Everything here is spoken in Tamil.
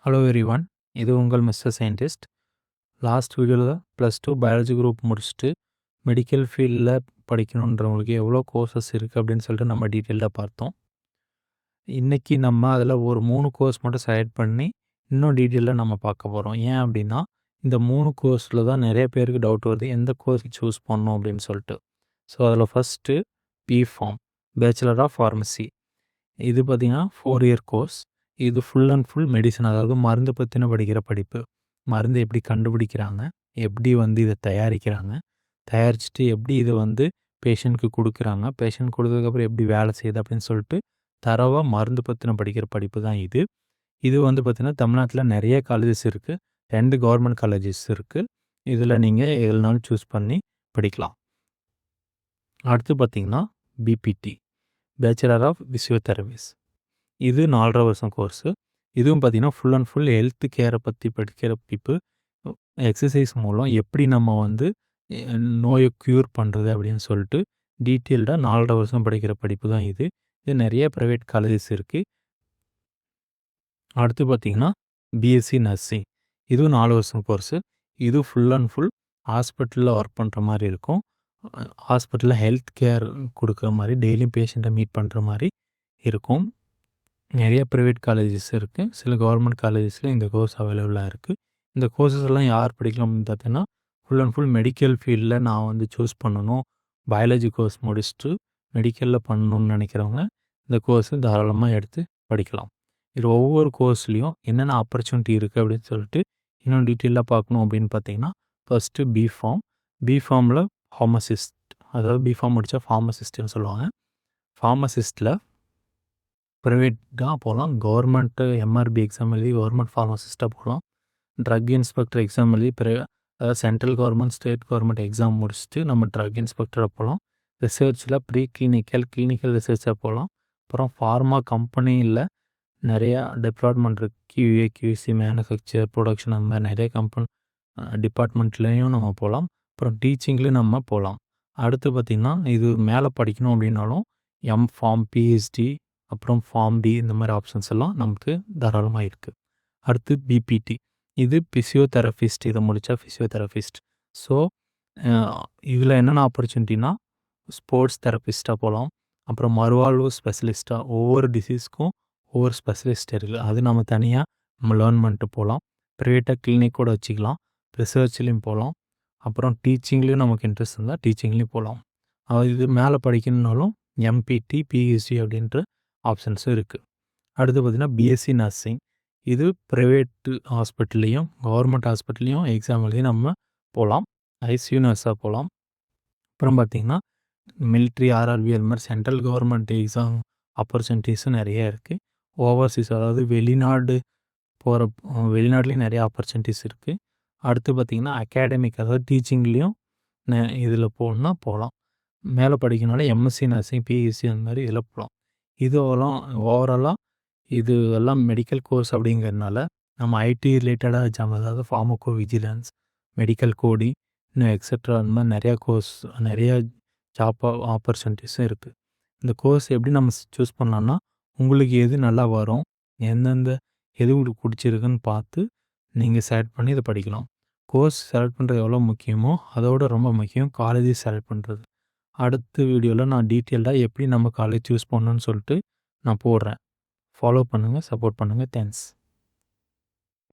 Hello everyone. இது உங்கள் மிஸ்டர் சயின்டிஸ்ட். லாஸ்ட் வீடியோவில் +2 பயாலஜி குரூப் முடிச்சுட்டு மெடிக்கல் ஃபீல்டில் படிக்கணுன்றவங்களுக்கு எவ்வளோ கோர்சஸ் இருக்குது அப்படின்னு சொல்லிட்டு நம்ம டீட்டெயில்டாக பார்த்தோம். இன்றைக்கி நம்ம அதில் ஒரு 3 கோர்ஸ் மட்டும் செலக்ட் பண்ணி இன்னும் டீட்டெயிலாக நம்ம பார்க்க போகிறோம். ஏன் அப்படின்னா இந்த 3 கோர்ஸில் தான் நிறைய பேருக்கு டவுட் வருது, எந்த கோர்ஸ் சூஸ் பண்ணணும் அப்படின்னு சொல்லிட்டு. ஸோ அதில் first B Pharm, bachelor of pharmacy. இது பார்த்திங்கன்னா 4 இயர் கோர்ஸ். இது ஃபுல் அண்ட் ஃபுல் மெடிசன், அதாவது மருந்து பற்றின படிக்கிற படிப்பு. மருந்து எப்படி கண்டுபிடிக்கிறாங்க, எப்படி இதை தயாரிக்கிறாங்க, தயாரிச்சுட்டு எப்படி இதை பேஷண்ட்க்கு கொடுக்குறாங்க, பேஷண்ட் கொடுத்ததுக்கப்புறம் எப்படி வேலை செய்யுது அப்படின்னு சொல்லிட்டு தரவாக மருந்து பற்றின படிக்கிற படிப்பு தான் இது. இது பார்த்திங்கன்னா தமிழ்நாட்டில் நிறைய காலேஜஸ் இருக்குது. 2 கவர்மெண்ட் காலேஜஸ் இருக்குது. இதில் நீங்கள் எதுனாலும் சூஸ் பண்ணி படிக்கலாம். அடுத்து பார்த்திங்கன்னா பிபிடி, பேச்சுலர் ஆஃப் ஃபிசியோதெரபிஸ். இது 4.5 வருஷம் கோர்ஸு. இதுவும் பார்த்திங்கன்னா ஃபுல் அண்ட் ஃபுல் ஹெல்த் கேரை பற்றி படிக்கிற படிப்பு. எக்ஸசைஸ் மூலம் எப்படி நம்ம நோயை க்யூர் பண்ணுறது அப்படின்னு சொல்லிட்டு டீட்டெயில்டாக 4.5 வருஷம் படிக்கிற படிப்பு தான் இது. இது நிறைய ப்ரைவேட் காலேஜஸ் இருக்குது. அடுத்து பார்த்திங்கன்னா பிஎஸ்சி நர்சிங். இதுவும் 4 வருஷம் கோர்ஸு. இது ஃபுல் அண்ட் ஃபுல் ஹாஸ்பிட்டலில் ஒர்க் பண்ணுற மாதிரி இருக்கும். ஹாஸ்பிட்டலில் ஹெல்த் கேர் கொடுக்குற மாதிரி, டெய்லியும் பேஷண்ட்டை மீட் பண்ணுற மாதிரி இருக்கும். நிறைய ப்ரைவேட் காலேஜஸ் இருக்குது. சில கவர்மெண்ட் காலேஜஸில் இந்த கோர்ஸ் அவைலபிளாக இருக்குது. இந்த கோர்ஸஸ் எல்லாம் யார் படிக்கலாம் அப்படின்னு பார்த்தீங்கன்னா, ஃபுல் அண்ட் ஃபுல் மெடிக்கல் ஃபீல்டில் நான் சூஸ் பண்ணணும், பயாலஜி கோர்ஸ் முடிச்சுட்டு மெடிக்கலில் பண்ணணும்னு நினைக்கிறவங்க இந்த கோர்ஸு தாராளமாக எடுத்து படிக்கலாம். இது ஒவ்வொரு கோர்ஸ்லேயும் என்னென்ன ஆப்பர்ச்சுனிட்டி இருக்குது அப்படின்னு சொல்லிட்டு இன்னும் டீட்டெயிலாக பார்க்கணும் அப்படின்னு பார்த்தீங்கன்னா, ஃபஸ்ட்டு பிஃபார்ம். பிஃபார்மில் ஃபார்மசிஸ்ட், அதாவது பிஃபார்ம் முடித்தா ஃபார்மசிஸ்ட்டுன்னு சொல்லுவாங்க. ஃபார்மசிஸ்ட்டில் ப்ரைவேட்டாக போகலாம், கவர்மெண்ட்டு எம்ஆர்பி எக்ஸாம் எழுதி கவர்மெண்ட் ஃபார்மசிஸ்ட்டாக போகலாம். ட்ரக் இன்ஸ்பெக்டர் எக்ஸாம் எழுதி அதாவது central government, state government exam முடிச்சுட்டு நம்ம ட்ரக் இன்ஸ்பெக்டராக போகலாம். ரிசர்ச்சில் ப்ரீ கிளினிக்கல், கிளினிக்கல் ரிசர்ச்சாக போகலாம். அப்புறம் ஃபார்மா கம்பெனியில் நிறையா டிபார்ட்மெண்ட் இருக்குது. கியூஏ, கியூசி, மேனுஃபேக்சர், ப்ரொடக்ஷன், அந்த மாதிரி நிறைய டிபார்ட்மெண்ட்லேயும் நம்ம போகலாம். அப்புறம் டீச்சிங்லேயும் நம்ம போகலாம். அடுத்து பார்த்திங்கன்னா இது மேலே படிக்கணும் அப்படின்னாலும் எம்ஃபார்ம், பிஹெச்டி, அப்புறம் ஃபார்ம் டி, இந்த மாதிரி ஆப்ஷன்ஸ் எல்லாம் நமக்கு தாராளமாக இருக்குது. அடுத்து பிபிடி, இது ஃபிசியோதெரபிஸ்ட். இதை முடித்தா ஃபிசியோதெரபிஸ்ட். ஸோ இதில் என்னென்ன ஆப்பர்ச்சுனிட்டினா, ஸ்போர்ட்ஸ் தெரபிஸ்ட்டாக போகலாம். அப்புறம் மறுவாழ்வு ஸ்பெஷலிஸ்ட்டாக, ஒவ்வொரு டிசீஸ்க்கும் ஒவ்வொரு ஸ்பெஷலிஸ்ட் இருக்குது. அது நம்ம தனியாக நம்ம லேர்ன் பண்ணிட்டு போகலாம். ப்ரைவேட்டாக கிளினிக் கூட வச்சுக்கலாம். ரிசர்ச்லேயும் போகலாம். அப்புறம் டீச்சிங்லேயும் நமக்கு இன்ட்ரெஸ்ட் இருந்தால் டீச்சிங்லேயும் போகலாம். இது மேலே படிக்கணுன்னாலும் எம்பிடி, பிஹெச்டி அப்படின்ற ஆப்ஷன்ஸும் இருக்குது. அடுத்து பார்த்திங்கன்னா பிஎஸ்சி நர்சிங். இது ப்ரைவேட்டு ஹாஸ்பிட்டல்லையும் கவர்மெண்ட் ஹாஸ்பிட்டல்லையும் எக்ஸாம் எழுதி நம்ம போகலாம். ஐசியூ நர்ஸாக போகலாம். அப்புறம் பார்த்திங்கன்னா மிலிட்ரி, ஆர்ஆர்பி, அது மாதிரி சென்ட்ரல் கவர்மெண்ட் எக்ஸாம் ஆப்பர்ச்சுனிட்டிஸும் நிறைய இருக்குது. ஓவர்சீஸ், அதாவது வெளிநாட்லேயும் நிறைய ஆப்பர்ச்சுனிட்டிஸ் இருக்குது. அடுத்து பார்த்திங்கன்னா அகாடமிக், அதாவது டீச்சிங்லேயும் இதில் போகணுன்னா போகலாம். மேலே படிக்கணுனால எம்எஸ்சி நர்சிங், பிஎஸ்சி, அந்த மாதிரி இதில் போகலாம். இதெல்லாம் ஓவராலாக இது எல்லாம் மெடிக்கல் கோர்ஸ் அப்படிங்கிறதுனால நம்ம ஐடி ரிலேட்டடாக எக்ஸாம், அதாவது ஃபார்மகோ விஜிலன்ஸ், மெடிக்கல் கோடிங், இன்னும் எக்ஸட்ரா, அந்த மாதிரி நிறையா கோர்ஸ், நிறையா ஜாப் ஆப்பர்ச்சுனிட்டிஸும் இருக்குது. இந்த கோர்ஸ் எப்படி நம்ம சூஸ் பண்ணலான்னா, உங்களுக்கு எது நல்லா வரும், எது உங்களுக்கு பிடிச்சிருக்குன்னு பார்த்து நீங்கள் செலக்ட் பண்ணி இதை படிக்கலாம். கோர்ஸ் செலக்ட் பண்ணுறது எவ்வளோ முக்கியமோ அதோட ரொம்ப முக்கியம் காலேஜ் செலக்ட் பண்ணுறது. அடுத்த வீடியோவில் நான் டீட்டெயில்டாக எப்படி நம்ம காலேஜ் சூஸ் பண்ணணும்னு சொல்லிட்டு நான் போடுறேன். ஃபாலோ பண்ணுங்கள், சப்போர்ட் பண்ணுங்கள். தேங்க்ஸ்.